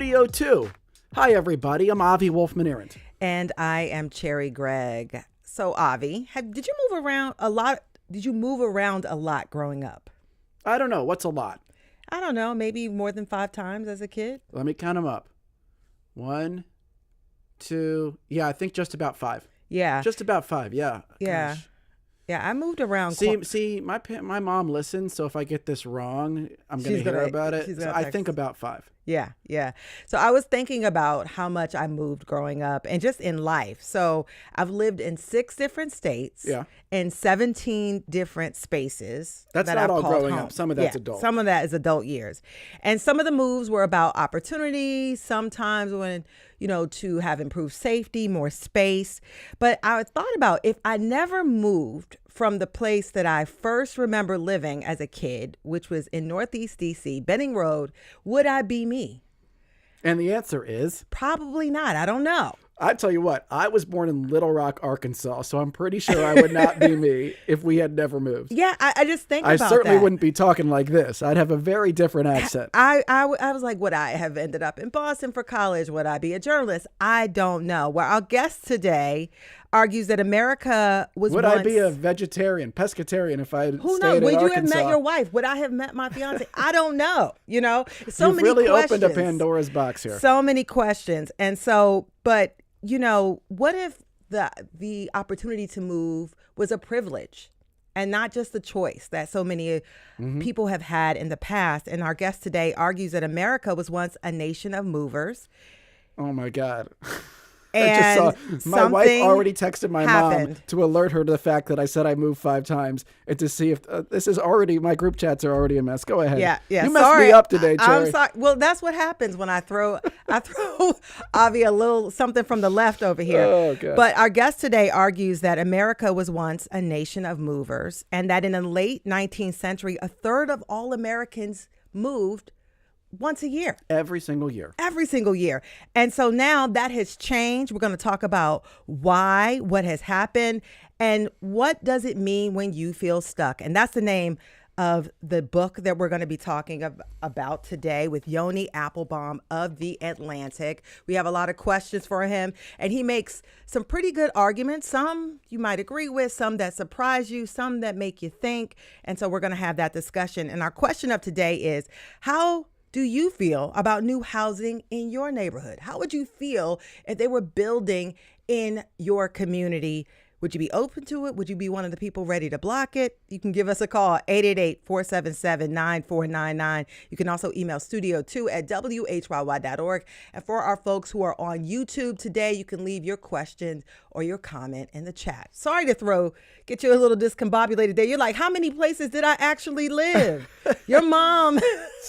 Studio 2. Hi, everybody. I'm Avi Wolfman-Arendt. And I am Cherry Gregg. So, Avi, did you move around a lot? Did you move around a lot growing up? I don't know. What's a lot? I don't know. Maybe more than 5 times as a kid? Let me count them up. 1, 2. Yeah, I think just about 5. Yeah. Just about 5. Yeah. Yeah. Gosh. Yeah, I moved around. See, my mom listens, so if I get this wrong, I'm going to hear about it. So I think about 5. Yeah, yeah. So I was thinking about how much I moved growing up and just in life. So I've lived in 6 different states, in 17 different spaces. That's that not I've all called growing home. up. Some of that's adult. Some of that is adult years. And some of the moves were about opportunity, sometimes when, to have improved safety, more space. But I thought about if I never moved from the place that I first remember living as a kid, which was in Northeast DC, Benning Road, would I be me? And the answer is? Probably not. I don't know. I tell you what, I was born in Little Rock, Arkansas, so I'm pretty sure I would not be me if we had never moved. Yeah, I just think about that. I certainly wouldn't be talking like this. I'd have a very different accent. I was like, would I have ended up in Boston for college? Would I be a journalist? I don't know. Well, our guest today argues that America was Would once... I be a vegetarian, pescatarian if I Who stayed knows? in Would you Arkansas? have met your wife? Would I have met my fiance? I don't know. So You've many really questions. opened a Pandora's box here. So many questions. And so, but, what if the opportunity to move was a privilege and not just a choice that so many people have had in the past? And our guest today argues that America was once a nation of movers. Oh, my God. And I just saw my wife already texted my mom to alert her to the fact that I said I moved 5 times and to see if this is already, my group chats are already a mess. Go ahead. Yeah. You messed me up today, Cherry. I'm sorry. Well, that's what happens when I throw Avi a little something from the left over here. Oh, God. But our guest today argues that America was once a nation of movers and that in the late 19th century, a third of all Americans moved once a year. Every single year. Every single year. And so now that has changed. We're going to talk about why, what has happened, and what does it mean when you feel stuck. And that's the name of the book that we're going to be talking about today with Yoni Appelbaum of The Atlantic. We have a lot of questions for him, and he makes some pretty good arguments. Some you might agree with, some that surprise you, some that make you think. And so we're going to have that discussion. And our question of today is, how do you feel about new housing in your neighborhood? How would you feel if they were building in your community? Would you be open to it? Would you be one of the people ready to block it? You can give us a call, 888-477-9499. You can also email studio2@whyy.org. And for our folks who are on YouTube today, you can leave your question or your comment in the chat. Sorry to get you a little discombobulated there. You're like, how many places did I actually live? Your mom.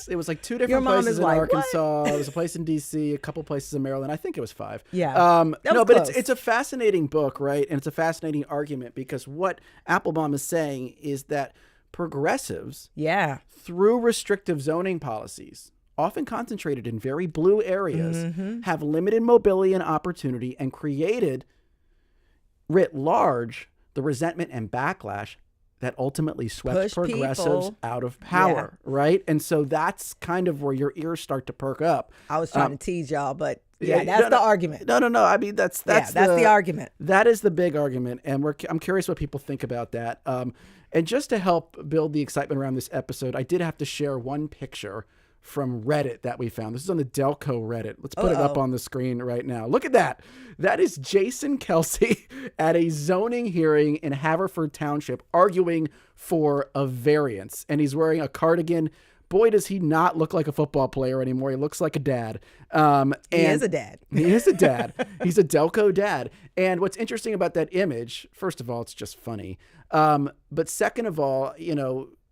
It was like 2 different places in Arkansas. There was a place in DC, a couple places in Maryland. I think it was 5. Yeah. But it's a fascinating book, right? And it's a fascinating argument because what Appelbaum is saying is that progressives, through restrictive zoning policies, often concentrated in very blue areas, have limited mobility and opportunity and created, writ large, the resentment and backlash that ultimately swept progressives out of power, right? And so that's kind of where your ears start to perk up. I was trying to tease y'all, but that's the argument. No. I mean, that's the argument. That is the big argument, and I'm curious what people think about that. And just to help build the excitement around this episode, I did have to share one picture from Reddit that we found. This is on the Delco Reddit. Let's put it up on the screen right now. Look at that. That is Jason Kelsey at a zoning hearing in Haverford Township arguing for a variance. And he's wearing a cardigan. Boy, does he not look like a football player anymore. He looks like a dad. He is a dad. He is a dad. He's a Delco dad. And what's interesting about that image, first of all, it's just funny. But second of all,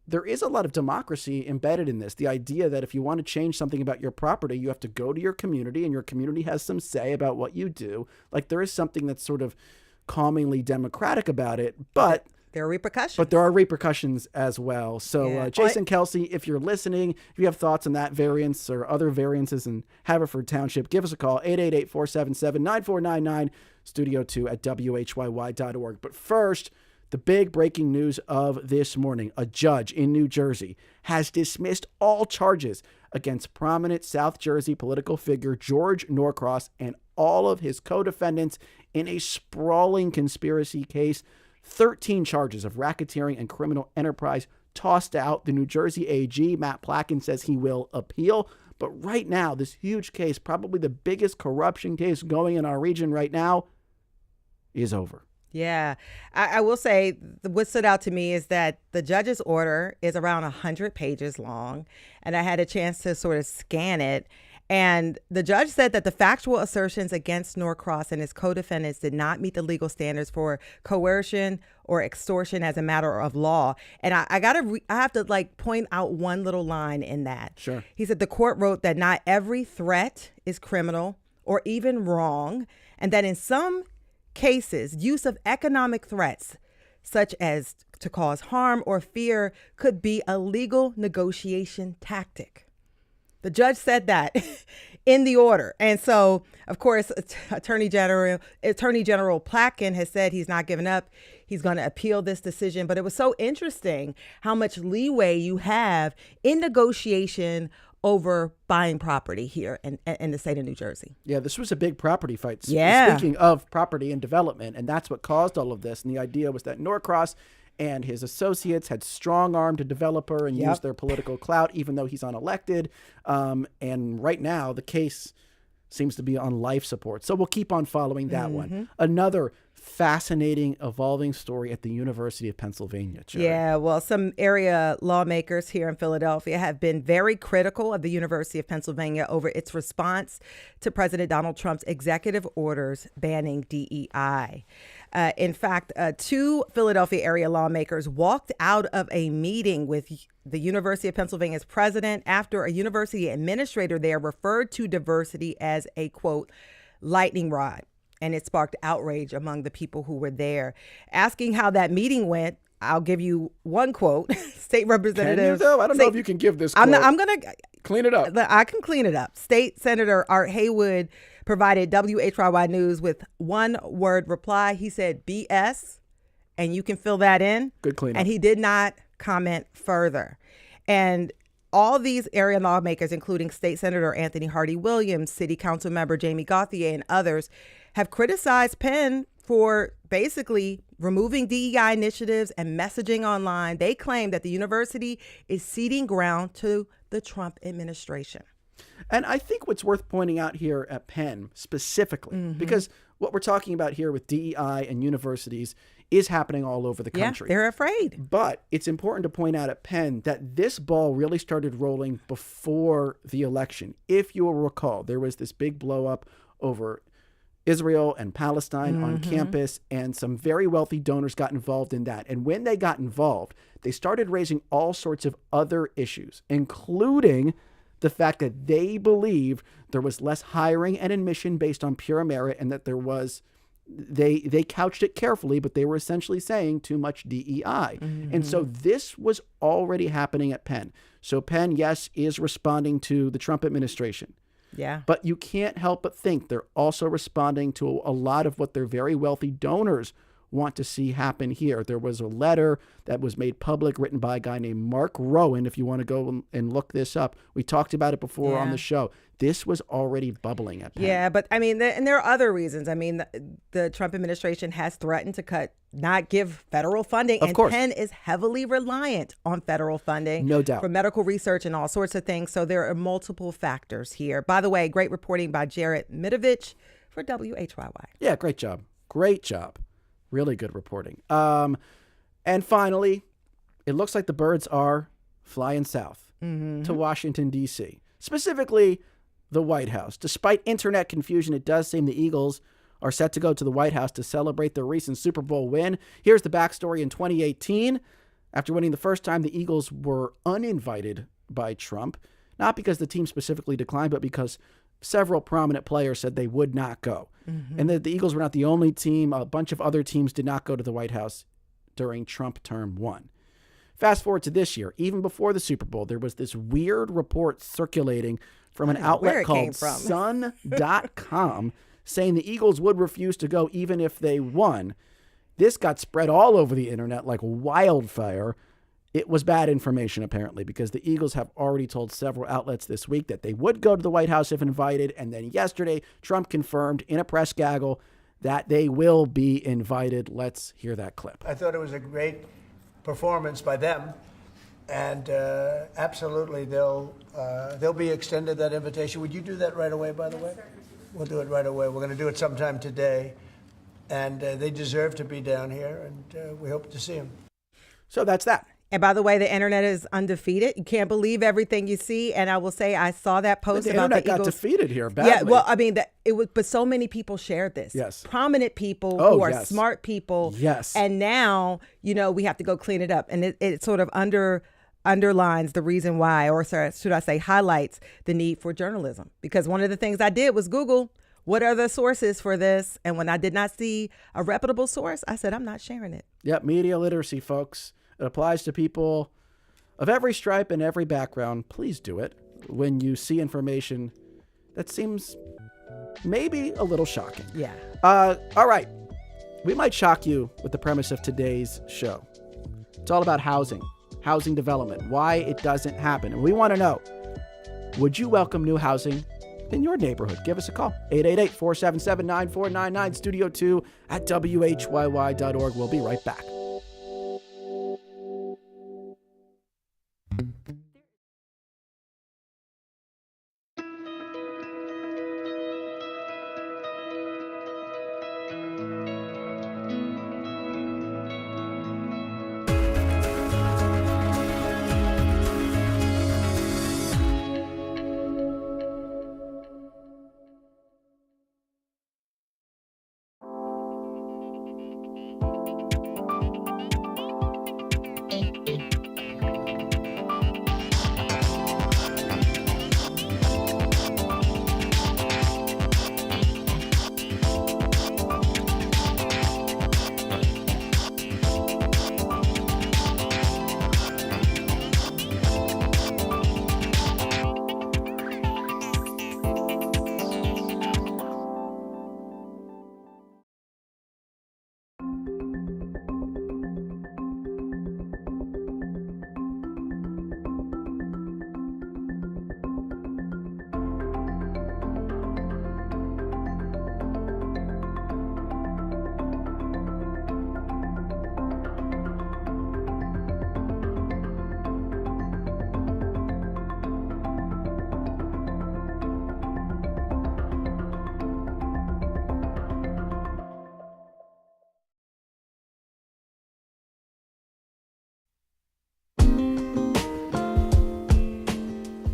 there is a lot of democracy embedded in this. The idea that if you want to change something about your property, you have to go to your community and your community has some say about what you do. Like there is something that's sort of calmingly democratic about it, but there are repercussions. But there are repercussions as well. So Jason Kelsey, if you're listening, if you have thoughts on that variance or other variances in Haverford Township, give us a call, 888-477-9499, studio2@whyy.org. But first, The big breaking news of this morning: a judge in New Jersey has dismissed all charges against prominent South Jersey political figure George Norcross and all of his co-defendants in a sprawling conspiracy case. 13 charges of racketeering and criminal enterprise tossed out. The New Jersey AG, Matt Placken, says he will appeal. But right now, this huge case, probably the biggest corruption case going in our region right now, is over. Yeah, I will say what stood out to me is that the judge's order is around 100 pages long, and I had a chance to sort of scan it. And the judge said that the factual assertions against Norcross and his co-defendants did not meet the legal standards for coercion or extortion as a matter of law. And I have to point out one little line in that. Sure. He said the court wrote that not every threat is criminal or even wrong, and that in some cases, use of economic threats, such as to cause harm or fear, could be a legal negotiation tactic. The judge said that in the order. And so, of course, Attorney General Placken has said he's not giving up. He's going to appeal this decision. But it was so interesting how much leeway you have in negotiation over buying property here in the state of New Jersey. Yeah, this was a big property fight. Yeah. Speaking of property and development, and that's what caused all of this. And the idea was that Norcross and his associates had strong-armed a developer and used their political clout, even though he's unelected. And right now, the case seems to be on life support. So we'll keep on following that one. Another fascinating, evolving story at the University of Pennsylvania. Jerry. Yeah, well, some area lawmakers here in Philadelphia have been very critical of the University of Pennsylvania over its response to President Donald Trump's executive orders banning DEI. In fact, 2 Philadelphia area lawmakers walked out of a meeting with the University of Pennsylvania's president after a university administrator there referred to diversity as a, quote, lightning rod. And it sparked outrage among the people who were there. Asking how that meeting went, I'll give you one quote. State Representative. Can you, though? I don't know if you can give this quote. I'm going to clean it up. I can clean it up. State Senator Art Haywood provided WHYY News with one word reply. He said BS, and you can fill that in. Good cleanup. And he did not comment further. And all these area lawmakers, including State Senator Anthony Hardy Williams, City Council Member Jamie Gauthier, and others, have criticized Penn for basically removing DEI initiatives and messaging online. They claim that the university is ceding ground to the Trump administration. And I think what's worth pointing out here at Penn specifically, because what we're talking about here with DEI and universities is happening all over the country. Yeah, they're afraid. But it's important to point out at Penn that this ball really started rolling before the election. If you will recall, there was this big blow up over Israel and Palestine on campus, and some very wealthy donors got involved in that. And when they got involved, they started raising all sorts of other issues, including the fact that they believed there was less hiring and admission based on pure merit, and that there was, they couched it carefully, but they were essentially saying too much DEI. And so this was already happening at Penn. So Penn, yes, is responding to the Trump administration. Yeah. But you can't help but think they're also responding to a lot of what their very wealthy donors want to see happen here. There was a letter that was made public written by a guy named Mark Rowan. If you want to go and look this up, we talked about it before on the show. This was already bubbling at Penn. Yeah, but I mean, and there are other reasons. I mean, the Trump administration has threatened to not give federal funding. Of course. Penn is heavily reliant on federal funding. No doubt. For medical research and all sorts of things. So there are multiple factors here. By the way, great reporting by Jared Mitovich for WHYY. Yeah, great job. Great job. Really good reporting. And finally, it looks like the birds are flying south to Washington, D.C., specifically the White House. Despite internet confusion, it does seem the Eagles are set to go to the White House to celebrate their recent Super Bowl win. Here's the backstory. In 2018, after winning the first time, the Eagles were uninvited by Trump, not because the team specifically declined, but because several prominent players said they would not go. And that the Eagles were not the only team. A bunch of other teams did not go to the White House during Trump term 1. Fast forward to this year, even before the Super Bowl, there was this weird report circulating from an outlet called Sun.com saying the Eagles would refuse to go even if they won. This got spread all over the internet like wildfire. It was bad information, apparently, because the Eagles have already told several outlets this week that they would go to the White House if invited. And then yesterday, Trump confirmed in a press gaggle that they will be invited. Let's hear that clip. I thought it was a great performance by them. And absolutely, they'll be extended that invitation. Would you do that right away, by the way? We'll do it right away. We're going to do it sometime today. And they deserve to be down here, and we hope to see them. So that's that. And by the way, the internet is undefeated. You can't believe everything you see. And I will say, I saw that post about the Eagles. The internet got defeated here badly. Yeah, well, I mean, but so many people shared this. Yes. Prominent people who are smart people. Yes. And now, we have to go clean it up. And it sort of underlines the reason why, or should I say highlights the need for journalism. Because one of the things I did was Google, what are the sources for this? And when I did not see a reputable source, I said, I'm not sharing it. Yep, media literacy, folks. It applies to people of every stripe and every background. Please do it when you see information that seems maybe a little shocking. Yeah. All right. We might shock you with the premise of today's show. It's all about housing development, why it doesn't happen. And we want to know, would you welcome new housing in your neighborhood? Give us a call, 888-477-9499, Studio 2 at WHYY.org. We'll be right back.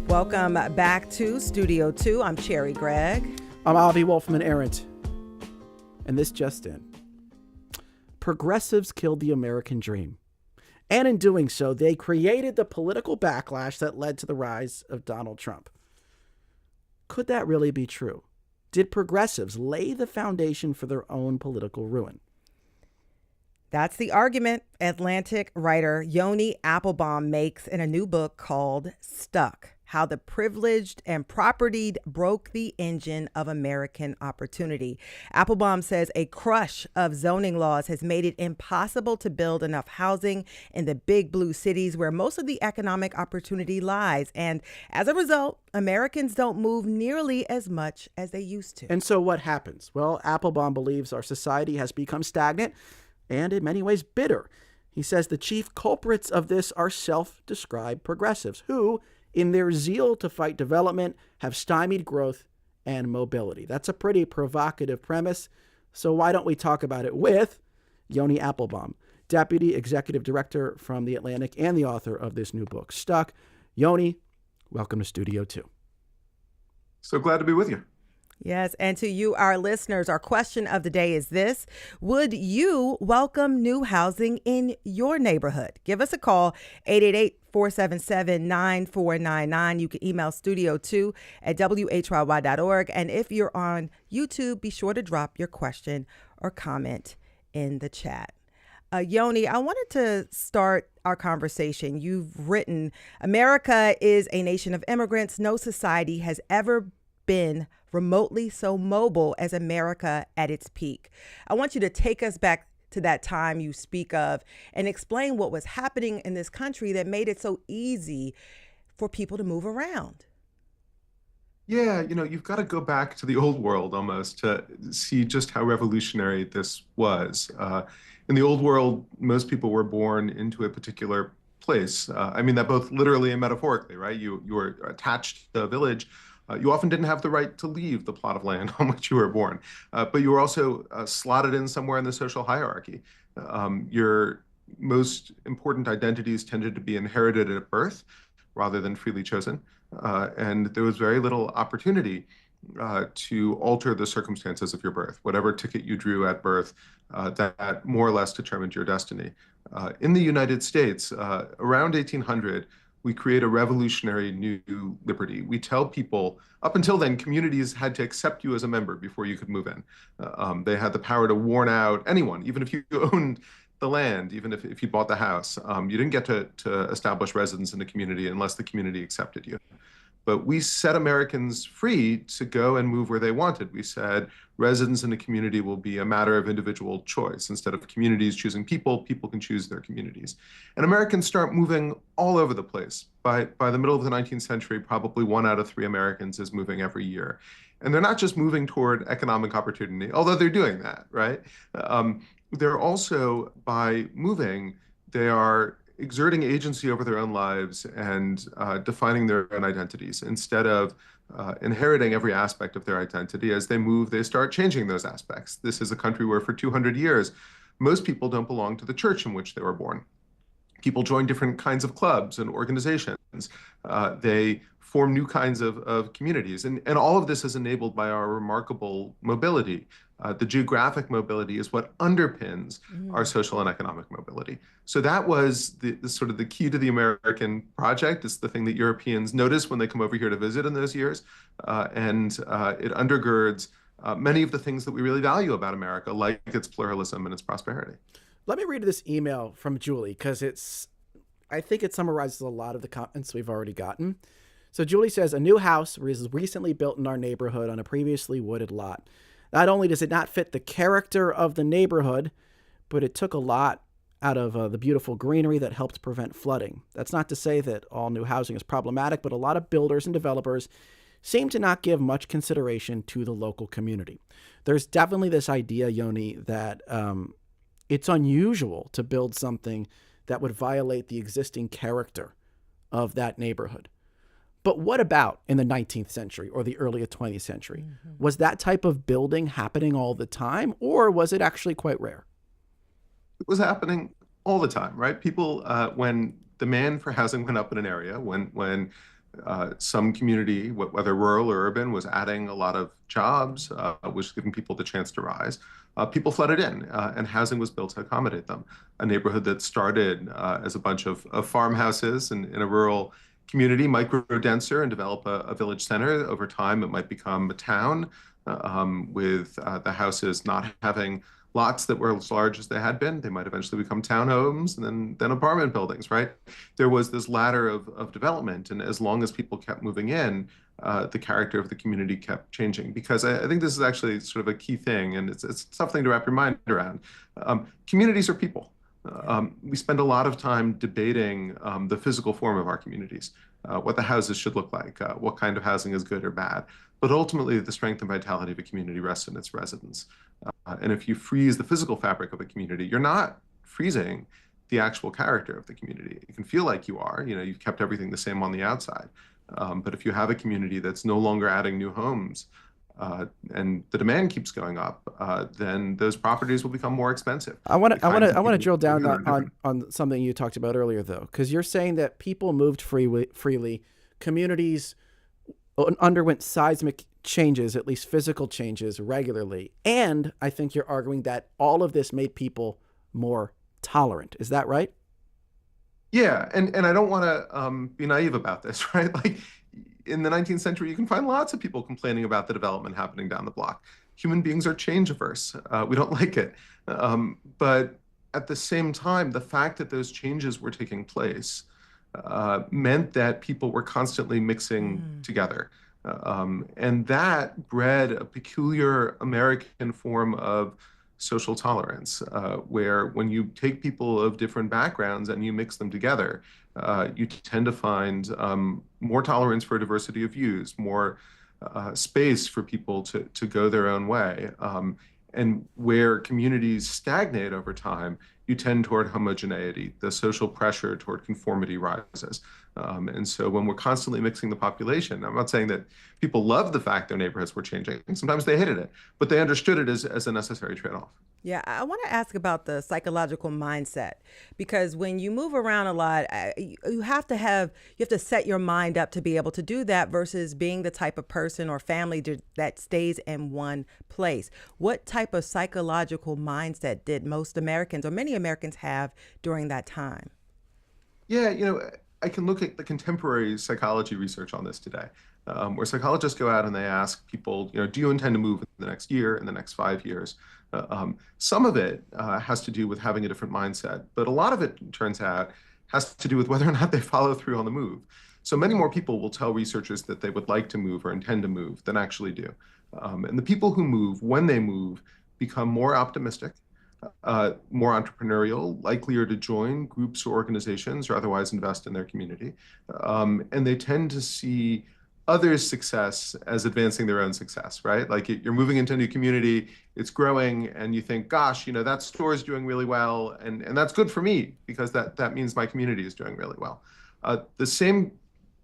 Welcome back to Studio 2. I'm Cherry Gregg. I'm Avi Wolfman-Arendt. And this just in. Progressives killed the American dream. And in doing so, they created the political backlash that led to the rise of Donald Trump. Could that really be true? Did progressives lay the foundation for their own political ruin? That's the argument Atlantic writer Yoni Appelbaum makes in a new book called Stuck: How the Privileged and Propertied Broke the Engine of American Opportunity. Appelbaum says a crush of zoning laws has made it impossible to build enough housing in the big blue cities where most of the economic opportunity lies. And as a result, Americans don't move nearly as much as they used to. And so what happens? Well, Appelbaum believes our society has become stagnant and in many ways bitter. He says the chief culprits of this are self-described progressives who, in their zeal to fight development, have stymied growth and mobility. That's a pretty provocative premise. So why don't we talk about it with Yoni Appelbaum, Deputy Executive Director from The Atlantic and the author of this new book, Stuck. Yoni, welcome to Studio 2. So glad to be with you. Yes, and to you, our listeners, our question of the day is this: would you welcome new housing in your neighborhood? Give us a call, 888-477-9499. You can email studio2 at WHYY.org. And if you're on YouTube, be sure to drop your question or comment in the chat. Yoni, I wanted to start our conversation. You've written, America is a nation of immigrants. No society has ever been remotely so mobile as America at its peak. I want you to take us back to that time you speak of and explain what was happening in this country that made it so easy for people to move around. Yeah, you've got to go back to the old world almost to see just how revolutionary this was. In the old world, most people were born into a particular place. I mean that both literally and metaphorically, right? You were attached to a village. You often didn't have the right to leave the plot of land on which you were born, but you were also slotted in somewhere in the social hierarchy. Your most important identities tended to be inherited at birth rather than freely chosen. And there was very little opportunity to alter the circumstances of your birth. Whatever ticket you drew at birth, that more or less determined your destiny. In the United States, around 1800, we create a revolutionary new liberty. We tell people, up until then, communities had to accept you as a member before you could move in. They had the power to warn out anyone, even if you owned the land, even if you bought the house. You didn't get to establish residence in the community unless the community accepted you. But we set Americans free to go and move where they wanted. We said residence in a community will be a matter of individual choice. Instead of communities choosing people, people can choose their communities. And Americans start moving all over the place. By the middle of the 19th century, probably 1 out of 3 Americans is moving every year. And they're not just moving toward economic opportunity, although they're doing that, right? They're also, by moving, they are exerting agency over their own lives and defining their own identities. Instead of inheriting every aspect of their identity, as they move, they start changing those aspects. This is a country where for 200 years, most people don't belong to the church in which they were born. People join different kinds of clubs and organizations. They form new kinds of communities. And all of this is enabled by our remarkable mobility. The geographic mobility is what underpins our social and economic mobility. So that was the sort of the key to the American project. It's the thing that Europeans notice when they come over here to visit in those years. And it undergirds many of the things that we really value about America, like its pluralism and its prosperity. Let me read this email from Julie, because I think it summarizes a lot of the comments we've already gotten. So Julie says, a new house was recently built in our neighborhood on a previously wooded lot. Not only does it not fit the character of the neighborhood, but it took a lot out of the beautiful greenery that helped prevent flooding. That's not to say that all new housing is problematic, but a lot of builders and developers seem to not give much consideration to the local community. There's definitely this idea, Yoni, that it's unusual to build something that would violate the existing character of that neighborhood. But what about in the 19th century or the early 20th century? Mm-hmm. Was that type of building happening all the time, or was it actually quite rare? It was happening all the time, right? People, when demand for housing went up in an area, when some community, whether rural or urban, was adding a lot of jobs, was giving people the chance to rise, people flooded in, and housing was built to accommodate them. A neighborhood that started as a bunch of farmhouses in a rural community might grow denser and develop a village center. Over time, it might become a town with the houses not having lots that were as large as they had been. They might eventually become townhomes and then apartment buildings, right? There was this ladder of development. And as long as people kept moving in, the character of the community kept changing. Because I think this is actually sort of a key thing, and it's a tough thing to wrap your mind around. Communities are people. We spend a lot of time debating the physical form of our communities, what the houses should look like, what kind of housing is good or bad. But ultimately, the strength and vitality of a community rests in its residents. And if you freeze the physical fabric of a community, you're not freezing the actual character of the community. It can feel like you are. You've kept everything the same on the outside. But if you have a community that's no longer adding new homes, and the demand keeps going up, then those properties will become more expensive. I want to drill down on something you talked about earlier, though, because you're saying that people moved freely, communities underwent seismic changes, at least physical changes, regularly, and I think you're arguing that all of this made people more tolerant. Is that right? Yeah, and I don't want to be naive about this, right? Like, in the 19th century, you can find lots of people complaining about the development happening down the block. Human beings are change averse. We don't like it. But at the same time, the fact that those changes were taking place meant that people were constantly mixing together. And that bred a peculiar American form of social tolerance, where when you take people of different backgrounds and you mix them together, you tend to find more tolerance for diversity of views, more space for people to go their own way. And where communities stagnate over time, you tend toward homogeneity. The social pressure toward conformity rises. And so when we're constantly mixing the population, I'm not saying that people love the fact their neighborhoods were changing. Sometimes they hated it, but they understood it as a necessary trade-off. Yeah, I want to ask about the psychological mindset, because when you move around a lot, you have to set your mind up to be able to do that versus being the type of person or family that stays in one place. What type of psychological mindset did most Americans or many Americans have during that time? Yeah, I can look at the contemporary psychology research on this today, where psychologists go out and they ask people, do you intend to move in the next year, in the next 5 years? Some of it has to do with having a different mindset, but a lot of it, turns out, has to do with whether or not they follow through on the move. So many more people will tell researchers that they would like to move or intend to move than actually do. And the people who move, when they move, become more optimistic, more entrepreneurial, likelier to join groups or organizations or otherwise invest in their community. And they tend to see others' success as advancing their own success, right? Like you're moving into a new community, it's growing, and you think, gosh, that store is doing really well, and that's good for me because that means my community is doing really well. The same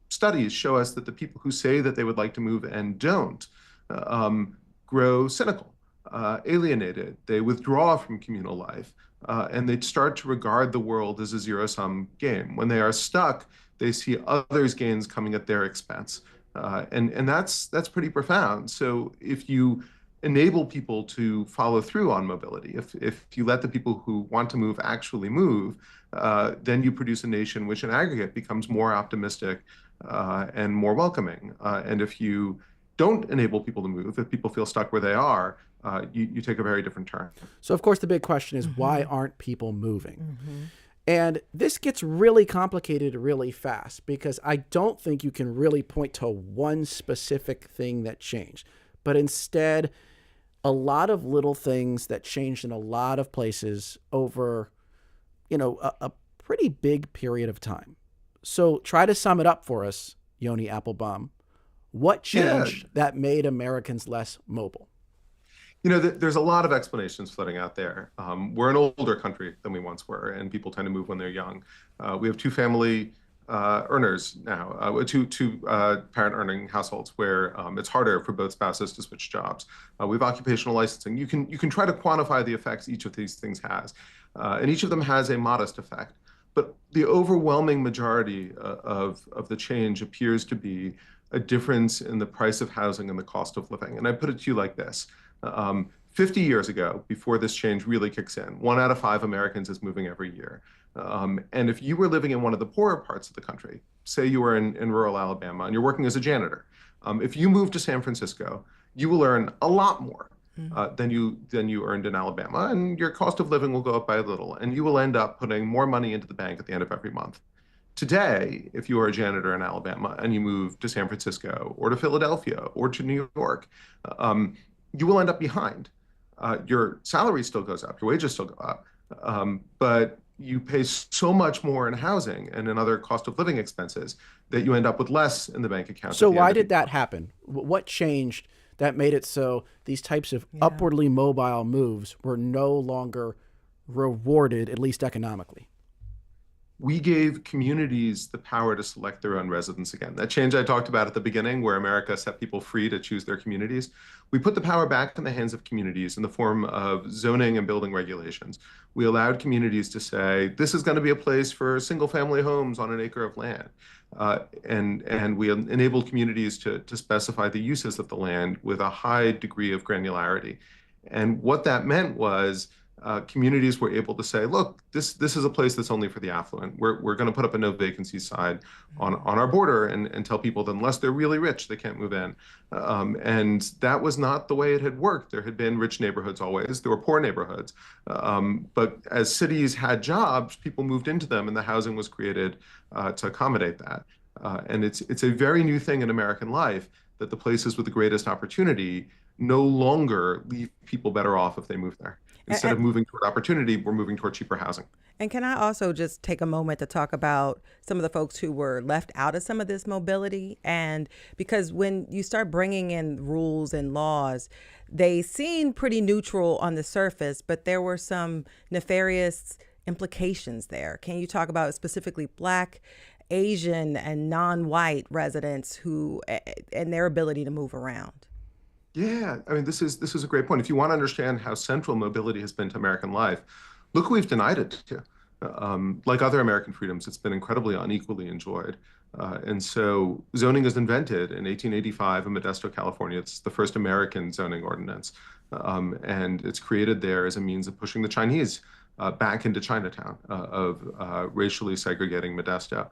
studies show us that the people who say that they would like to move and don't grow cynical, alienated, they withdraw from communal life, and they start to regard the world as a zero-sum game. When they are stuck, they see others' gains coming at their expense. And that's pretty profound. So if you enable people to follow through on mobility, if you let the people who want to move actually move, then you produce a nation which in aggregate becomes more optimistic and more welcoming. And if you don't enable people to move, if people feel stuck where they are, you take a very different turn. So of course the big question is, why aren't people moving? And this gets really complicated really fast, because I don't think you can really point to one specific thing that changed, but instead a lot of little things that changed in a lot of places over, a pretty big period of time. So try to sum it up for us, Yoni Appelbaum. What changed that made Americans less mobile? There's a lot of explanations floating out there. We're an older country than we once were, and people tend to move when they're young. We have two family earners now, two parent earning households where it's harder for both spouses to switch jobs. We have occupational licensing. You can try to quantify the effects each of these things has, and each of them has a modest effect. But the overwhelming majority of the change appears to be a difference in the price of housing and the cost of living. And I put it to you like this. 50 years ago, before this change really kicks in, 1 out of 5 Americans is moving every year. And if you were living in one of the poorer parts of the country, say you were in rural Alabama and you're working as a janitor, if you move to San Francisco, you will earn a lot more than you earned in Alabama, and your cost of living will go up by a little, and you will end up putting more money into the bank at the end of every month. Today, if you are a janitor in Alabama and you move to San Francisco or to Philadelphia or to New York, you will end up behind. Your salary still goes up, your wages still go up, but you pay so much more in housing and in other cost of living expenses that you end up with less in the bank account. So why did that happen? What changed that made it so these types of upwardly mobile moves were no longer rewarded, at least economically? We gave communities the power to select their own residents again. That change I talked about at the beginning, where America set people free to choose their communities, we put the power back in the hands of communities in the form of zoning and building regulations. We allowed communities to say, this is going to be a place for single-family homes on an acre of land. And we enabled communities to specify the uses of the land with a high degree of granularity. And what that meant was communities were able to say, look, this is a place that's only for the affluent. We're going to put up a no vacancies sign on our border and tell people that unless they're really rich, they can't move in. And that was not the way it had worked. There had been rich neighborhoods always. There were poor neighborhoods. But as cities had jobs, people moved into them, and the housing was created to accommodate that. And it's a very new thing in American life that the places with the greatest opportunity no longer leave people better off if they move there. Instead of moving toward opportunity, we're moving toward cheaper housing. And can I also just take a moment to talk about some of the folks who were left out of some of this mobility? And because when you start bringing in rules and laws, they seem pretty neutral on the surface, but there were some nefarious implications there. Can you talk about specifically Black, Asian, and non-white residents who and their ability to move around? Yeah, I mean, this is a great point. If you want to understand how central mobility has been to American life, look who we've denied it to. Like other American freedoms, it's been incredibly unequally enjoyed. And so zoning is invented in 1885 in Modesto, California. It's the first American zoning ordinance. And it's created there as a means of pushing the Chinese back into Chinatown, of racially segregating Modesto.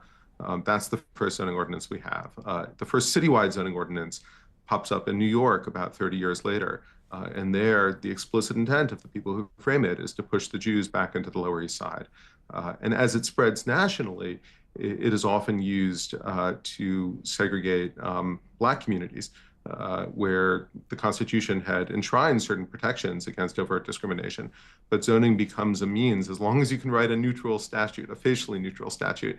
That's the first zoning ordinance we have. The first citywide zoning ordinance pops up in New York about 30 years later. And there, the explicit intent of the people who frame it is to push the Jews back into the Lower East Side. And as it spreads nationally, it is often used to segregate Black communities, where the Constitution had enshrined certain protections against overt discrimination. But zoning becomes a means, as long as you can write a neutral statute, a facially neutral statute,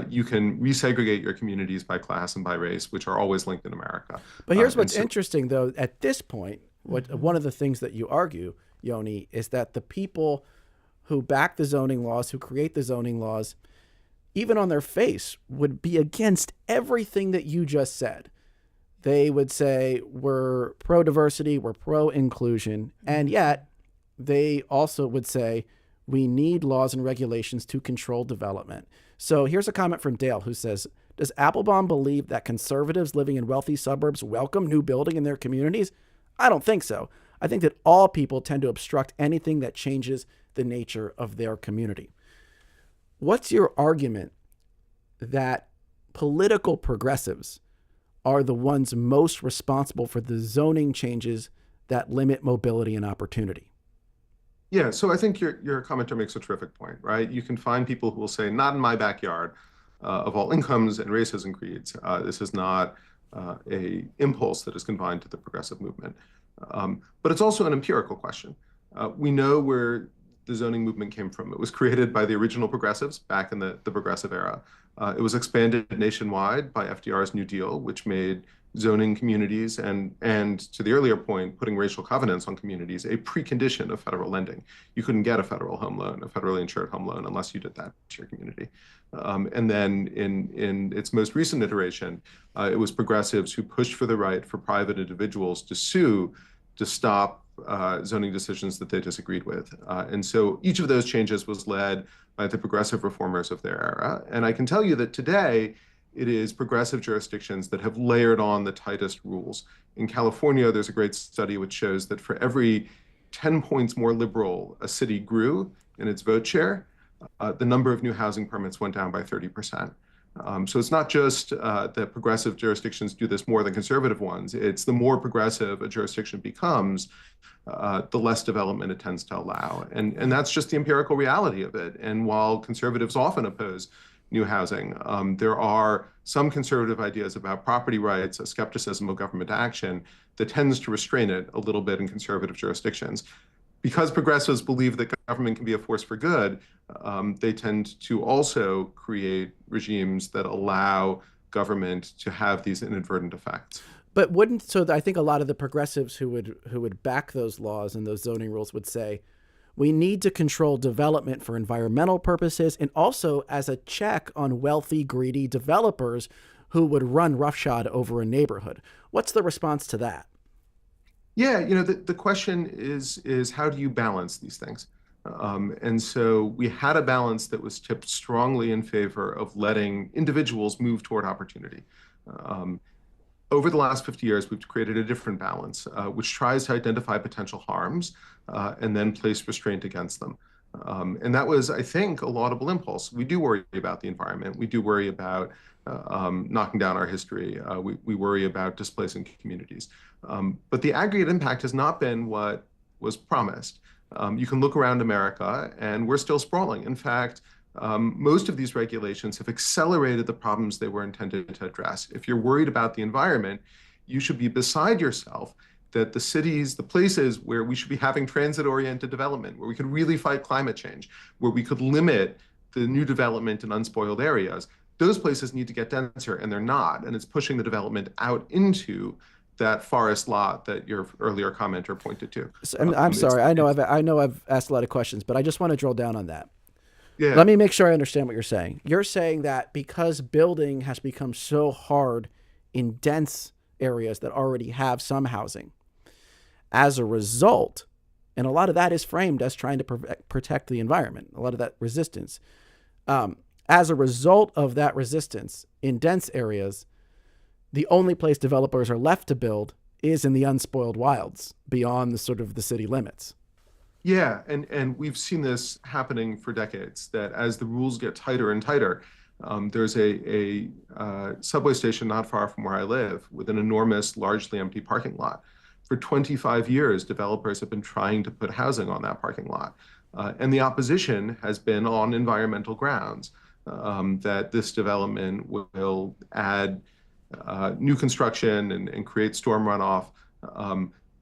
you can resegregate your communities by class and by race, which are always linked in America. But here's what's interesting, though, at this point, one of the things that you argue, Yoni, is that the people who back the zoning laws, who create the zoning laws, even on their face, would be against everything that you just said. They would say, we're pro-diversity, we're pro-inclusion, and yet they also would say, we need laws and regulations to control development. So here's a comment from Dale who says, does Appelbaum believe that conservatives living in wealthy suburbs welcome new building in their communities? I don't think so. I think that all people tend to obstruct anything that changes the nature of their community. What's your argument that political progressives are the ones most responsible for the zoning changes that limit mobility and opportunity? Yeah, so I think your commenter makes a terrific point, right? You can find people who will say, not in my backyard, of all incomes and races and creeds. This is not a impulse that is confined to the progressive movement. But it's also an empirical question. We know where the zoning movement came from. It was created by the original progressives back in the progressive era. It was expanded nationwide by FDR's New Deal, which made zoning communities and to the earlier point, putting racial covenants on communities a precondition of federal lending. You couldn't get a federal home loan, a federally insured home loan, unless you did that to your community. And then in its most recent iteration, it was progressives who pushed for the right for private individuals to sue to stop zoning decisions that they disagreed with. And so each of those changes was led by the progressive reformers of their era. And I can tell you that today, it is progressive jurisdictions that have layered on the tightest rules. In California, there's a great study which shows that for every 10 points more liberal a city grew in its vote share, the number of new housing permits went down by 30%. So it's not just that progressive jurisdictions do this more than conservative ones. It's the more progressive a jurisdiction becomes, the less development it tends to allow. And that's just the empirical reality of it. And while conservatives often oppose new housing, there are some conservative ideas about property rights, a skepticism of government action that tends to restrain it a little bit in conservative jurisdictions. Because progressives believe that government can be a force for good, they tend to also create regimes that allow government to have these inadvertent effects. But I think a lot of the progressives who would back those laws and those zoning rules would say, we need to control development for environmental purposes and also as a check on wealthy, greedy developers who would run roughshod over a neighborhood. What's the response to that? Yeah, the question is how do you balance these things? And so we had a balance that was tipped strongly in favor of letting individuals move toward opportunity. Over the last 50 years, we've created a different balance, which tries to identify potential harms and then place restraint against them. And that was, I think, a laudable impulse. We do worry about the environment. We do worry about knocking down our history. We worry about displacing communities. But the aggregate impact has not been what was promised. You can look around America, and we're still sprawling. In fact, most of these regulations have accelerated the problems they were intended to address. If you're worried about the environment, you should be beside yourself that the cities, the places where we should be having transit-oriented development, where we could really fight climate change, where we could limit the new development in unspoiled areas, those places need to get denser, and they're not. And it's pushing the development out into that forest lot that your earlier commenter pointed to. So, I'm sorry. I know I've asked a lot of questions, but I just want to drill down on that. Yeah. Let me make sure I understand what you're saying. You're saying that because building has become so hard in dense areas that already have some housing, as a result, and a lot of that is framed as trying to protect the environment, a lot of that resistance. As a result of that resistance in dense areas, the only place developers are left to build is in the unspoiled wilds beyond the sort of the city limits. Yeah, and we've seen this happening for decades, that as the rules get tighter and tighter, there's a subway station not far from where I live with an enormous, largely empty parking lot. For 25 years, developers have been trying to put housing on that parking lot. And the opposition has been on environmental grounds, that this development will add new construction and create storm runoff.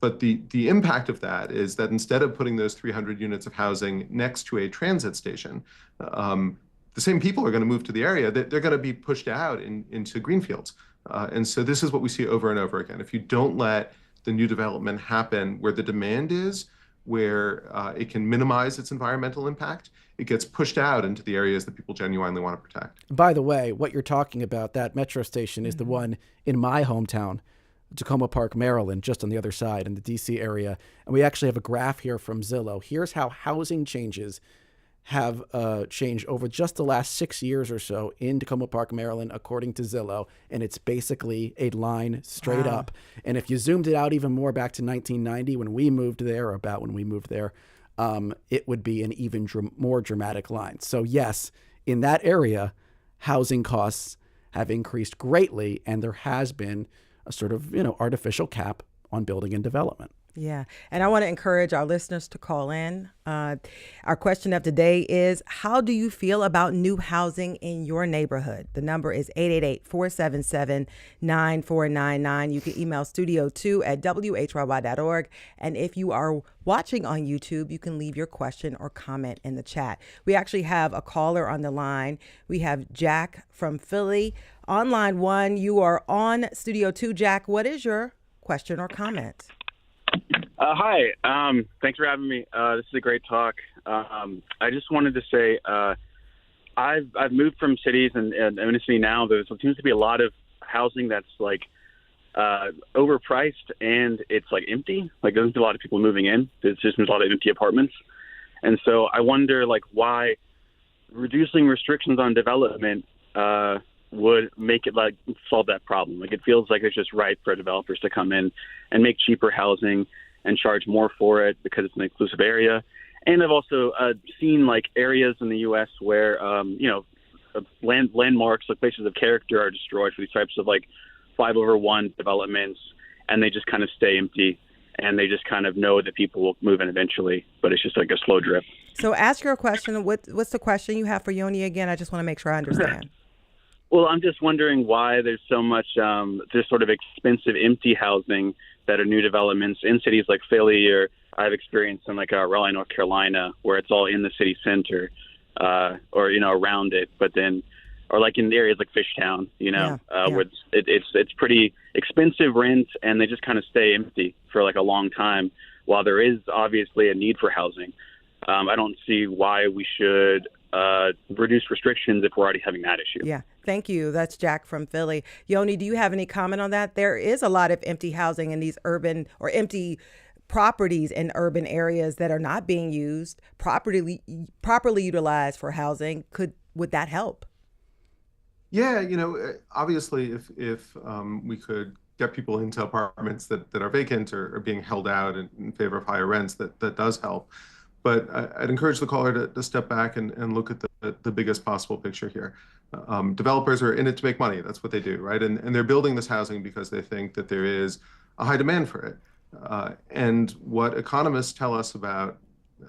But the impact of that is that instead of putting those 300 units of housing next to a transit station, the same people are going to move to the area. They're going to be pushed out into greenfields. And so this is what we see over and over again. If you don't let the new development happen where the demand is, where it can minimize its environmental impact, it gets pushed out into the areas that people genuinely want to protect. By the way, what you're talking about, that metro station, is the one in my hometown, Tacoma Park, Maryland, just on the other side in the DC area. And we actually have a graph here from Zillow. Here's how housing changes have changed over just the last 6 years or so in Tacoma Park, Maryland, according to Zillow. And it's basically a line straight up. And if you zoomed it out even more back to 1990, when we moved there, or about when we moved there, it would be an even more dramatic line. So yes, in that area, housing costs have increased greatly, and there has been a sort of, artificial cap on building and development. Yeah. And I want to encourage our listeners to call in. Our question of the day is, how do you feel about new housing in your neighborhood? The number is 888-477-9499. You can email studio2@whyy.org. And if you are watching on YouTube, you can leave your question or comment in the chat. We actually have a caller on the line. We have Jack from Philly. On line 1, you are on Studio 2. Jack, what is your question or comment? Hi. Thanks for having me. This is a great talk. I just wanted to say I've moved from cities, and I'm in a city now. There seems to be a lot of housing that's like overpriced, and it's like empty. Like there's a lot of people moving in. There's just a lot of empty apartments, and so I wonder why reducing restrictions on development would make it solve that problem. It feels like it's just right for developers to come in and make cheaper housing and charge more for it because it's an exclusive area. And I've also seen areas in the U.S. where landmarks, places of character, are destroyed for these types of 5/1 developments, and they just kind of stay empty, and they just kind of know that people will move in eventually, but it's just a slow drip. So ask your question. What's the question you have for Yoni again? I just want to make sure I understand. Well, I'm just wondering why there's so much this sort of expensive empty housing that are new developments in cities like Philly, or I've experienced in Raleigh, North Carolina, where it's all in the city center or around it, but then or in areas like Fishtown, where it's pretty expensive rent, and they just kind of stay empty for a long time while there is obviously a need for housing. I don't see why we should reduce restrictions if we're already having that issue. Yeah. Thank you. That's Jack from Philly. Yoni, do you have any comment on that? There is a lot of empty housing in these urban or empty properties in urban areas that are not being used, properly utilized for housing. Would that help? Yeah, obviously if we could get people into apartments that are vacant or being held out in favor of higher rents, that does help. But I'd encourage the caller to step back and look at the biggest possible picture here. Developers are in it to make money. That's what they do, right? And they're building this housing because they think that there is a high demand for it. And what economists tell us about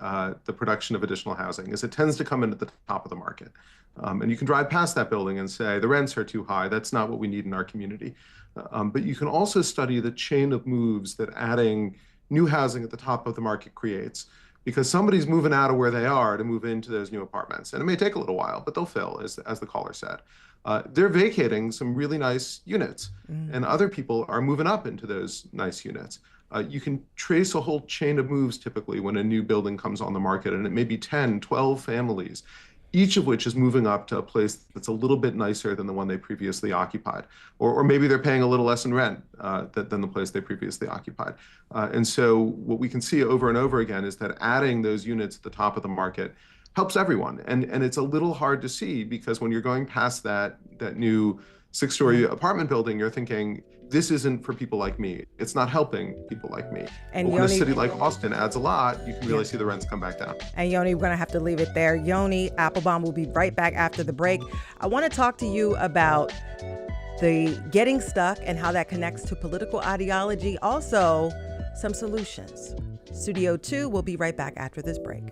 the production of additional housing is it tends to come in at the top of the market. And you can drive past that building and say, the rents are too high. That's not what we need in our community. But you can also study the chain of moves that adding new housing at the top of the market creates, because somebody's moving out of where they are to move into those new apartments. And it may take a little while, but they'll fill, as the caller said. They're vacating some really nice units, and other people are moving up into those nice units. You can trace a whole chain of moves typically when a new building comes on the market, and it may be 10, 12 families, each of which is moving up to a place that's a little bit nicer than the one they previously occupied. Or maybe they're paying a little less in rent than the place they previously occupied. And so what we can see over and over again is that adding those units at the top of the market helps everyone. And it's a little hard to see, because when you're going past that new 6-story apartment building, you're thinking, this isn't for people like me. It's not helping people like me. And when a city like Austin adds a lot, you can really see the rents come back down. And Yoni, we're going to have to leave it there. Yoni Appelbaum will be right back after the break. I want to talk to you about the getting stuck and how that connects to political ideology. Also, some solutions. Studio 2 will be right back after this break.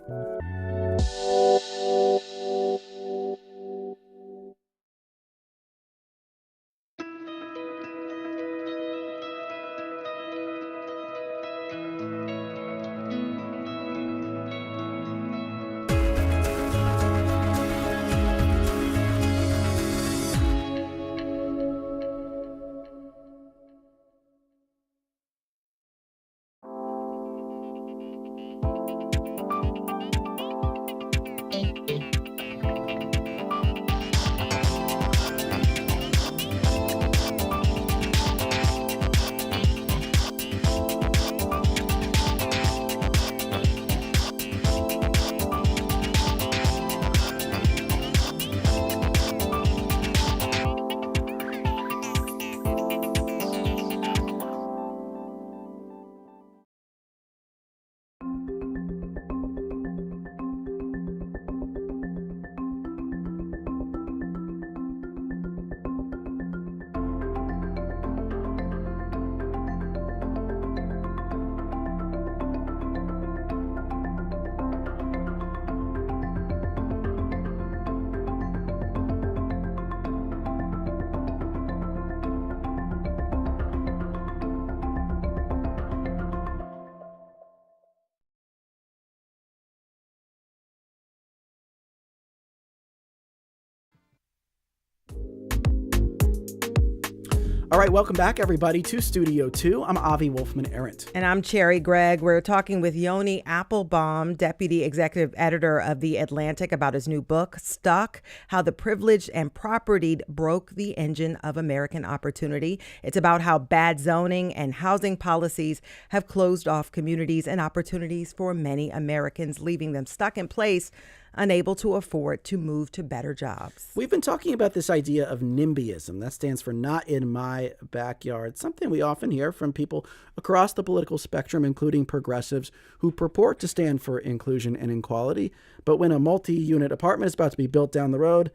All right, welcome back, everybody, to Studio 2. I'm Avi Wolfman-Arendt. And I'm Cherry Gregg. We're talking with Yoni Appelbaum, Deputy Executive Editor of The Atlantic, about his new book, Stuck, How the Privileged and Propertied Broke the Engine of American Opportunity. It's about how bad zoning and housing policies have closed off communities and opportunities for many Americans, leaving them stuck in place, unable to afford to move to better jobs. We've been talking about this idea of NIMBYism. That stands for not in my backyard, something we often hear from people across the political spectrum, including progressives who purport to stand for inclusion and equality. But when a multi-unit apartment is about to be built down the road,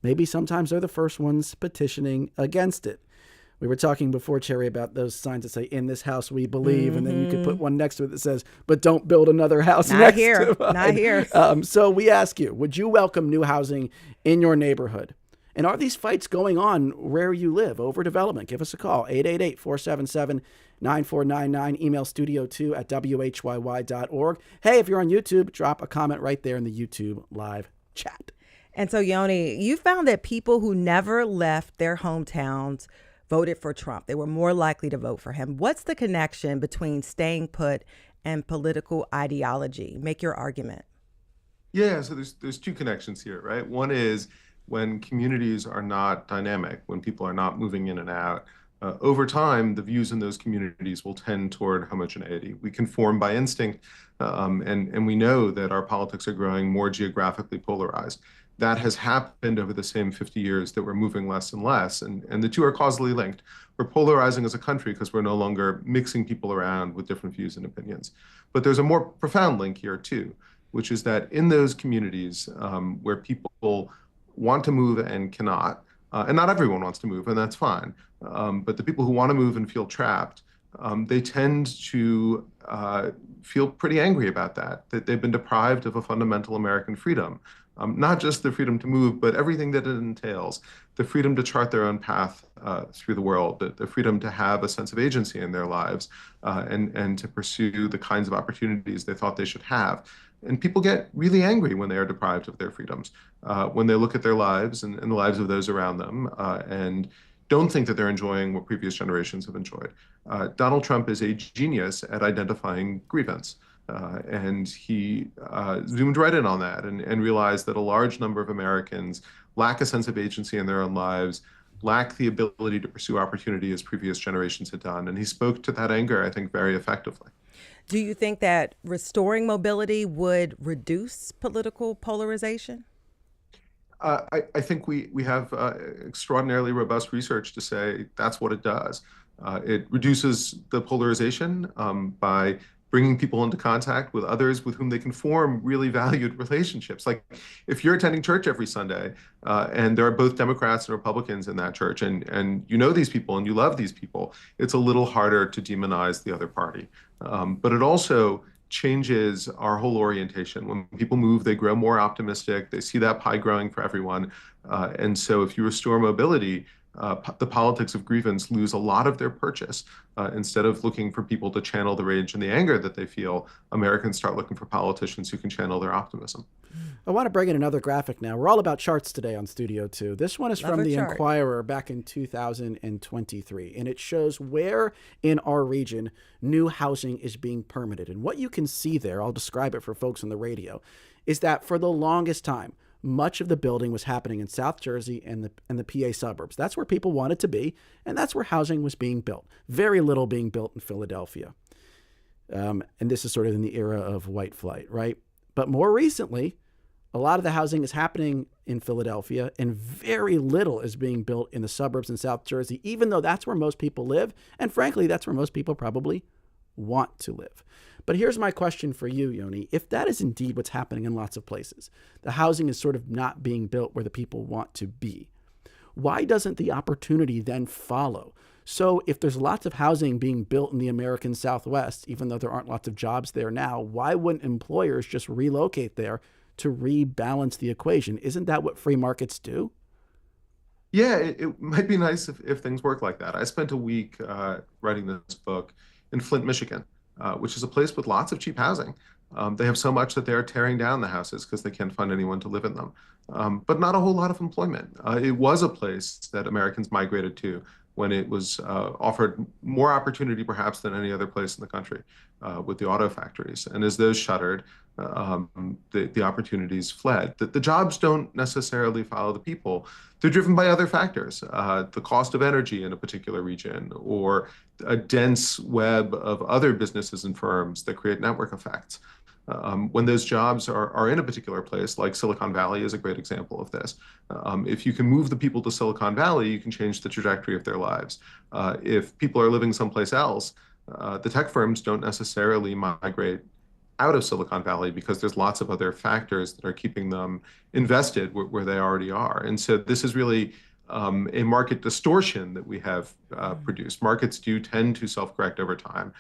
maybe sometimes they're the first ones petitioning against it. We were talking before, Cherry, about those signs that say, "In this house we believe," and then you could put one next to it that says, "But don't build another house next to mine." Not here. So we ask you, would you welcome new housing in your neighborhood? And are these fights going on where you live? Overdevelopment. Give us a call, 888-477-9499. Email studio2@whyy.org. Hey, if you're on YouTube, drop a comment right there in the YouTube live chat. And so, Yoni, you found that people who never left their hometowns voted for Trump. They were more likely to vote for him. What's the connection between staying put and political ideology? Make your argument. Yeah, so there's two connections here, right? One is when communities are not dynamic, when people are not moving in and out, over time, the views in those communities will tend toward homogeneity. We conform by instinct, and we know that our politics are growing more geographically polarized. That has happened over the same 50 years that we're moving less and less, and the two are causally linked. We're polarizing as a country because we're no longer mixing people around with different views and opinions. But there's a more profound link here too, which is that in those communities where people want to move and cannot, and not everyone wants to move, and that's fine, but the people who want to move and feel trapped, they tend to feel pretty angry about that they've been deprived of a fundamental American freedom. Not just the freedom to move, but everything that it entails, the freedom to chart their own path through the world, the freedom to have a sense of agency in their lives, and to pursue the kinds of opportunities they thought they should have. And people get really angry when they are deprived of their freedoms, when they look at their lives and the lives of those around them, and don't think that they're enjoying what previous generations have enjoyed. Donald Trump is a genius at identifying grievance. And he zoomed right in on that and realized that a large number of Americans lack a sense of agency in their own lives, lack the ability to pursue opportunity as previous generations had done. And he spoke to that anger, I think, very effectively. Do you think that restoring mobility would reduce political polarization? I think we have extraordinarily robust research to say that's what it does. It reduces the polarization by bringing people into contact with others with whom they can form really valued relationships. Like if you're attending church every Sunday and there are both Democrats and Republicans in that church, and you know these people and you love these people, it's a little harder to demonize the other party. But it also changes our whole orientation. When people move, they grow more optimistic. They see that pie growing for everyone. And so if you restore mobility, the politics of grievance lose a lot of their purchase. Instead of looking for people to channel the rage and the anger that they feel, Americans start looking for politicians who can channel their optimism. I want to bring in another graphic now. We're all about charts today on Studio 2. This one is from the Inquirer back in 2023, and it shows where in our region new housing is being permitted. And what you can see there, I'll describe it for folks on the radio, is that for the longest time, much of the building was happening in South Jersey and the PA suburbs. That's where people wanted to be, and that's where housing was being built. Very little being built in Philadelphia. And this is sort of in the era of white flight, right? But more recently, a lot of the housing is happening in Philadelphia, and very little is being built in the suburbs in South Jersey, even though that's where most people live. And frankly, that's where most people probably want to live. But here's my question for you, Yoni. If that is indeed what's happening in lots of places, the housing is sort of not being built where the people want to be, why doesn't the opportunity then follow? So if there's lots of housing being built in the American Southwest, even though there aren't lots of jobs there now, why wouldn't employers just relocate there to rebalance the equation? Isn't that what free markets do? Yeah, it might be nice if things work like that. I spent a week writing this book in Flint, Michigan, which is a place with lots of cheap housing. They have so much that they're tearing down the houses because they can't find anyone to live in them, but not a whole lot of employment. It was a place that Americans migrated to when it was offered more opportunity perhaps than any other place in the country with the auto factories. And as those shuttered, the opportunities fled. The jobs don't necessarily follow the people. They're driven by other factors, the cost of energy in a particular region, or a dense web of other businesses and firms that create network effects. When those jobs are in a particular place, like Silicon Valley is a great example of this. If you can move the people to Silicon Valley, you can change the trajectory of their lives. If people are living someplace else, the tech firms don't necessarily migrate out of Silicon Valley because there's lots of other factors that are keeping them invested where they already are. And so this is really a market distortion that we have produced. Markets do tend to self-correct over time.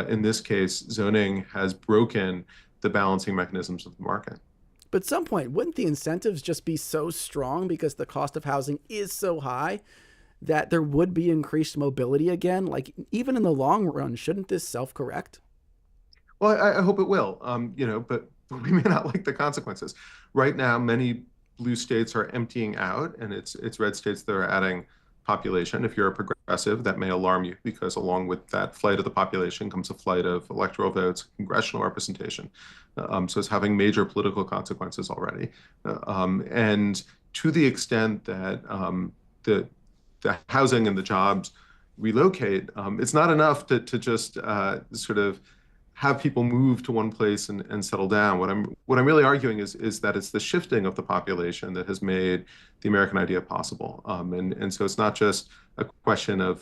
In this case, zoning has broken the balancing mechanisms of the market. But at some point, wouldn't the incentives just be so strong because the cost of housing is so high that there would be increased mobility again? Like, even in the long run, shouldn't this self-correct? Well, I hope it will, but we may not like the consequences. Right now, many blue states are emptying out, and it's red states that are adding population. If you're a progressive, that may alarm you because along with that flight of the population comes a flight of electoral votes, congressional representation. So it's having major political consequences already. And to the extent that the housing and the jobs relocate, it's not enough to just sort of have people move to one place and settle down. What I'm really arguing is that it's the shifting of the population that has made the American idea possible. And so it's not just a question of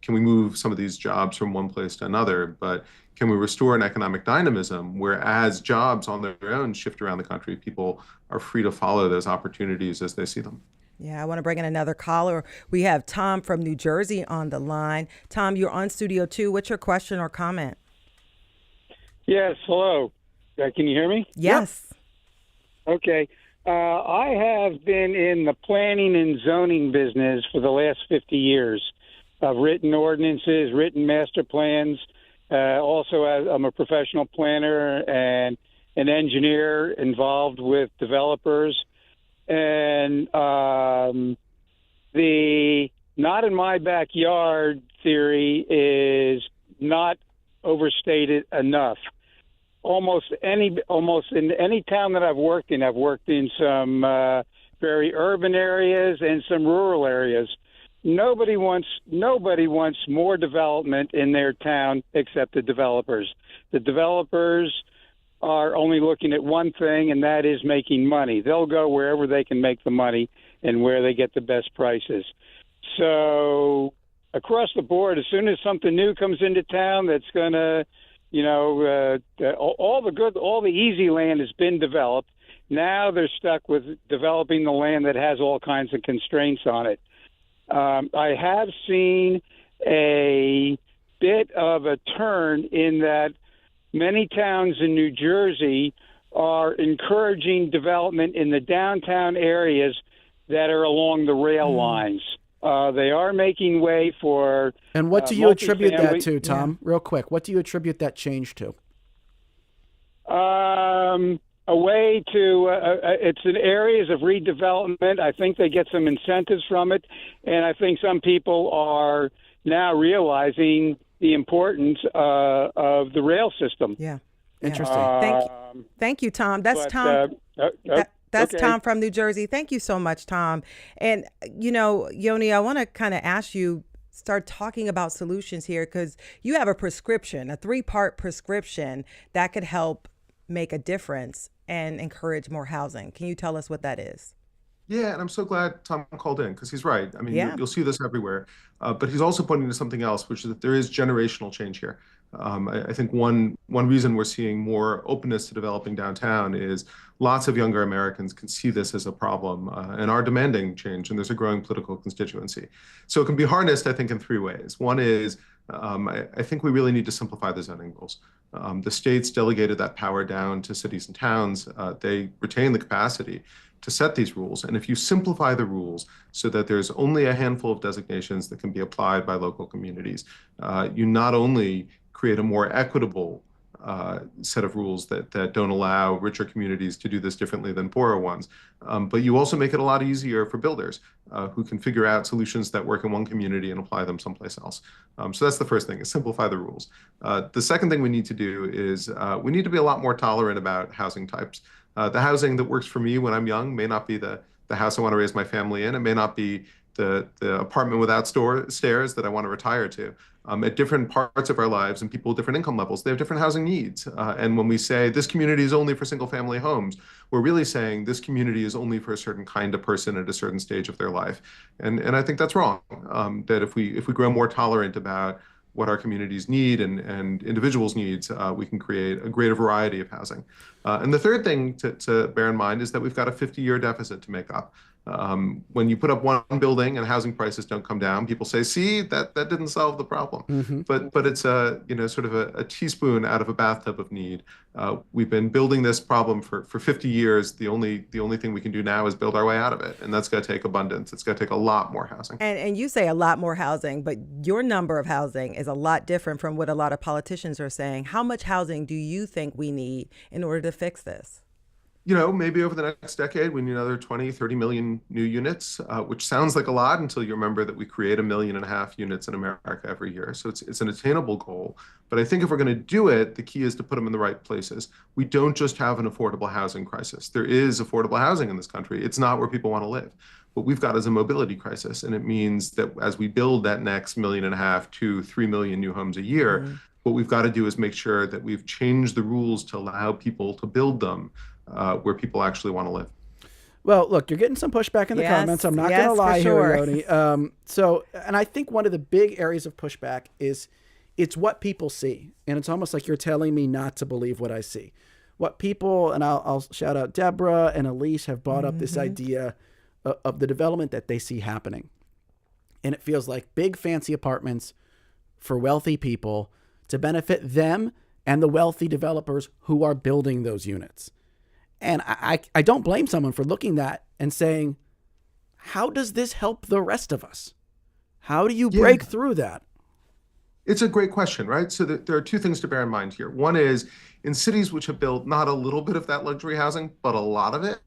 can we move some of these jobs from one place to another, but can we restore an economic dynamism where as jobs on their own shift around the country, people are free to follow those opportunities as they see them. Yeah, I want to bring in another caller. We have Tom from New Jersey on the line. Tom, you're on Studio 2. What's your question or comment? Yes, hello. Can you hear me? Yes. Yep. Okay. I have been in the planning and zoning business for the last 50 years. I've written ordinances, written master plans. Also, I'm a professional planner and an engineer involved with developers. And the not in my backyard theory is not overstated enough. Almost in any town that I've worked in some very urban areas and some rural areas. Nobody wants more development in their town except the developers. The developers are only looking at one thing, and that is making money. They'll go wherever they can make the money and where they get the best prices. So across the board, as soon as something new comes into town that's going to all the easy land has been developed. Now they're stuck with developing the land that has all kinds of constraints on it. I have seen a bit of a turn in that many towns in New Jersey are encouraging development in the downtown areas that are along the rail lines. They are making way for. And what do you attribute that to, Tom? Yeah. Real quick, what do you attribute that change to? A way to. It's in areas of redevelopment. I think they get some incentives from it, and I think some people are now realizing the importance of the rail system. Yeah, interesting. Thank you, Tom. That's Tom. That's okay. Tom from New Jersey. Thank you so much, Tom. And, Yoni, I want to kind of ask you, start talking about solutions here, because you have a prescription, a 3-part prescription that could help make a difference and encourage more housing. Can you tell us what that is? Yeah, and I'm so glad Tom called in, because he's right. I mean, you'll see this everywhere. But he's also pointing to something else, which is that there is generational change here. I think one reason we're seeing more openness to developing downtown is lots of younger Americans can see this as a problem and are demanding change, and there's a growing political constituency. So it can be harnessed, I think, in 3 ways. One is I think we really need to simplify the zoning rules. The states delegated that power down to cities and towns. They retain the capacity to set these rules. And if you simplify the rules so that there's only a handful of designations that can be applied by local communities, you not only create a more equitable set of rules that don't allow richer communities to do this differently than poorer ones, but you also make it a lot easier for builders who can figure out solutions that work in one community and apply them someplace else. So that's the first thing, is simplify the rules. The second thing we need to do is we need to be a lot more tolerant about housing types. The housing that works for me when I'm young may not be the house I want to raise my family in. It may not be the apartment without stairs that I want to retire to. At different parts of our lives and people with different income levels, they have different housing needs. And when we say this community is only for single family homes, we're really saying this community is only for a certain kind of person at a certain stage of their life. And I think that's wrong. That if we grow more tolerant about what our communities need and individuals' needs, we can create a greater variety of housing. And the third thing to bear in mind is that we've got a 50-year deficit to make up. When you put up one building and housing prices don't come down, people say, see, that didn't solve the problem. Mm-hmm. But it's sort of a teaspoon out of a bathtub of need. We've been building this problem for 50 years. The only thing we can do now is build our way out of it. And that's going to take abundance. It's going to take a lot more housing. And you say a lot more housing, but your number of housing is a lot different from what a lot of politicians are saying. How much housing do you think we need in order to fix this? Maybe over the next decade, we need another 20, 30 million new units, which sounds like a lot until you remember that we create 1.5 million units in America every year. So it's an attainable goal. But I think if we're going to do it, the key is to put them in the right places. We don't just have an affordable housing crisis. There is affordable housing in this country. It's not where people want to live. What we've got is a mobility crisis. And it means that as we build that next 1.5 million to 3 million new homes a year, what we've got to do is make sure that we've changed the rules to allow people to build them where people actually want to live. Well, look, you're getting some pushback in the comments. I'm not going to lie here, Yoni. And I think one of the big areas of pushback is it's what people see. And it's almost like you're telling me not to believe what I see. What people, and I'll shout out Deborah and Elise, have brought up this idea of the development that they see happening. And it feels like big fancy apartments for wealthy people to benefit them and the wealthy developers who are building those units. And I don't blame someone for looking at that and saying, how does this help the rest of us? How do you break through that? It's a great question, right? So there are two things to bear in mind here. One is, in cities which have built not a little bit of that luxury housing, but a lot of it,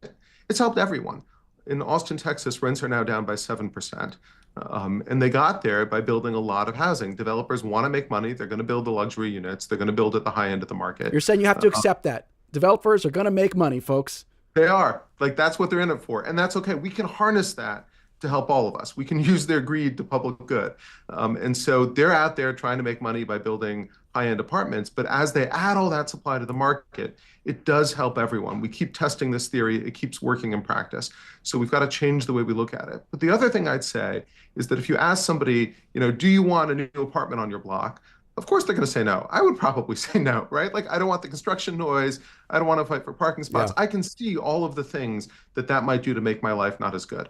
it's helped everyone. In Austin, Texas, rents are now down by 7%. And they got there by building a lot of housing. Developers want to make money. They're going to build the luxury units. They're going to build at the high end of the market. You're saying you have to accept that. Developers are going to make money, folks. They are. Like, that's what they're in it for. And that's okay. We can harness that to help all of us. We can use their greed to public good. And so they're out there trying to make money by building high-end apartments. But as they add all that supply to the market, it does help everyone. We keep testing this theory. It keeps working in practice. So we've got to change the way we look at it. But the other thing I'd say is that if you ask somebody, do you want a new apartment on your block? Of course they're going to say no. I would probably say no, right? Like, I don't want the construction noise. I don't want to fight for parking spots. Yeah. I can see all of the things that might do to make my life not as good.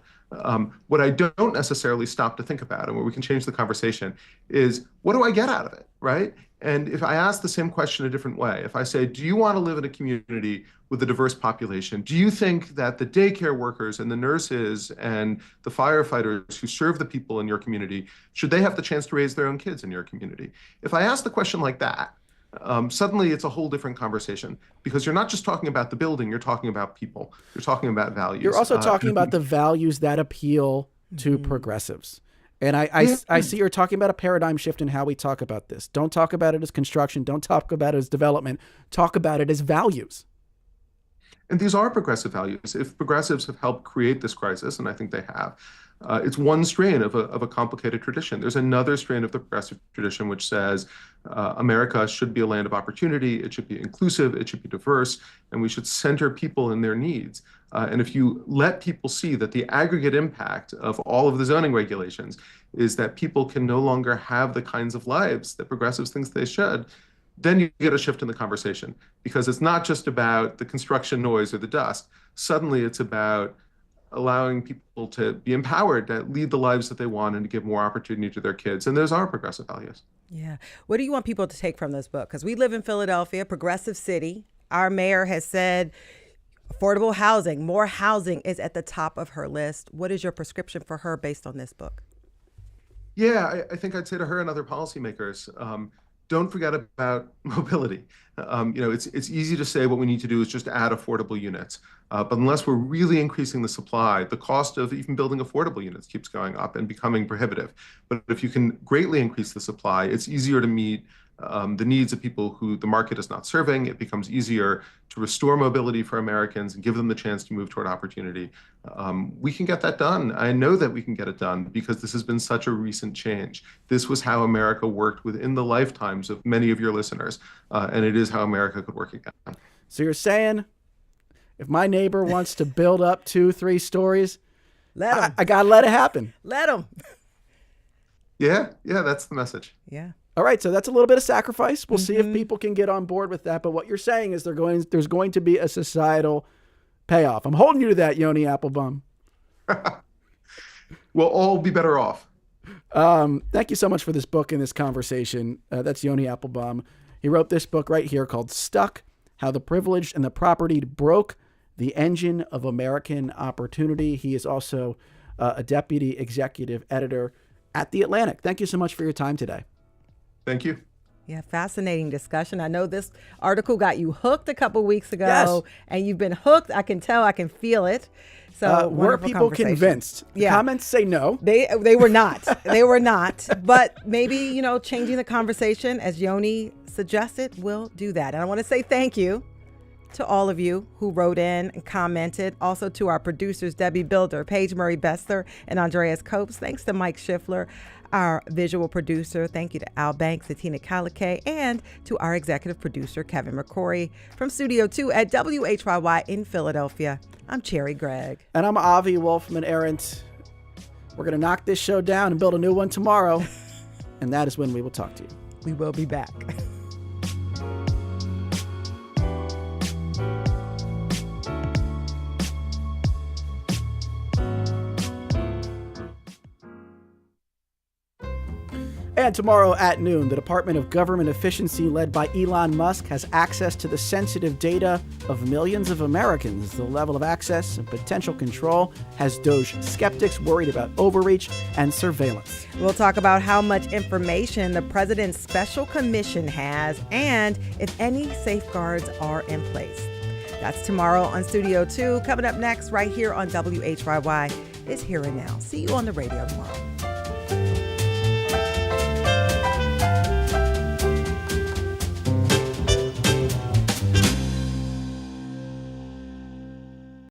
What I don't necessarily stop to think about, and where we can change the conversation, is what do I get out of it, right? And if I ask the same question a different way, if I say, do you want to live in a community with a diverse population? Do you think that the daycare workers and the nurses and the firefighters who serve the people in your community, should they have the chance to raise their own kids in your community? If I ask the question like that, suddenly it's a whole different conversation, because you're not just talking about the building, you're talking about people. You're talking about values. You're also talking about the values that appeal to progressives. And I see you're talking about a paradigm shift in how we talk about this. Don't talk about it as construction. Don't talk about it as development. Talk about it as values. And these are progressive values. If progressives have helped create this crisis, and I think they have, it's one strain of a complicated tradition. There's another strain of the progressive tradition which says America should be a land of opportunity, it should be inclusive, it should be diverse, and we should center people in their needs. And if you let people see that the aggregate impact of all of the zoning regulations is that people can no longer have the kinds of lives that progressives think they should, then you get a shift in the conversation, because it's not just about the construction noise or the dust. Suddenly it's about allowing people to be empowered to lead the lives that they want and to give more opportunity to their kids. And those are progressive values. Yeah. What do you want people to take from this book? Because we live in Philadelphia, progressive city. Our mayor has said affordable housing, more housing is at the top of her list. What is your prescription for her based on this book? Yeah, I think I'd say to her and other policymakers, don't forget about mobility. It's easy to say what we need to do is just add affordable units. But unless we're really increasing the supply, the cost of even building affordable units keeps going up and becoming prohibitive. But if you can greatly increase the supply, it's easier to meet the needs of people who the market is not serving. It becomes easier to restore mobility for Americans and give them the chance to move toward opportunity. We can get that done. I know that we can get it done because this has been such a recent change. This was how America worked within the lifetimes of many of your listeners, and it is how America could work again. So you're saying if my neighbor wants to build up 2-3 stories, I got to let it happen. Let him. Yeah, that's the message. Yeah. All right, so that's a little bit of sacrifice. We'll see if people can get on board with that. But what you're saying is there's going to be a societal payoff. I'm holding you to that, Yoni Appelbaum. We'll all be better off. Thank you so much for this book and this conversation. That's Yoni Appelbaum. He wrote this book right here called Stuck: How the Privileged and the Propertied Broke the Engine of American Opportunity. He is also a deputy executive editor at The Atlantic. Thank you so much for your time today. Thank you. Yeah, fascinating discussion. I know this article got you hooked a couple weeks ago, yes, and you've been hooked. I can tell. I can feel it. So were people convinced? The comments say no. They were not. They were not. But maybe, changing the conversation, as Yoni suggested, will do that. And I want to say thank you to all of you who wrote in and commented. Also to our producers, Debbie Builder, Paige Murray-Bessler, and Andreas Copes. Thanks to Mike Schiffler, our visual producer. Thank you to Al Banks and Tina Kalikay, and to our executive producer, Kevin McCrory. From Studio 2 at WHYY in Philadelphia, I'm Cherry Gregg. And I'm Avi Wolfman Arendt. We're going to knock this show down and build a new one tomorrow. And that is when we will talk to you. We will be back. And tomorrow at noon, the Department of Government Efficiency, led by Elon Musk, has access to the sensitive data of millions of Americans. The level of access and potential control has Doge skeptics worried about overreach and surveillance. We'll talk about how much information the president's special commission has and if any safeguards are in place. That's tomorrow on Studio 2. Coming up next, right here on WHYY, is Here and Now. See you on the radio tomorrow.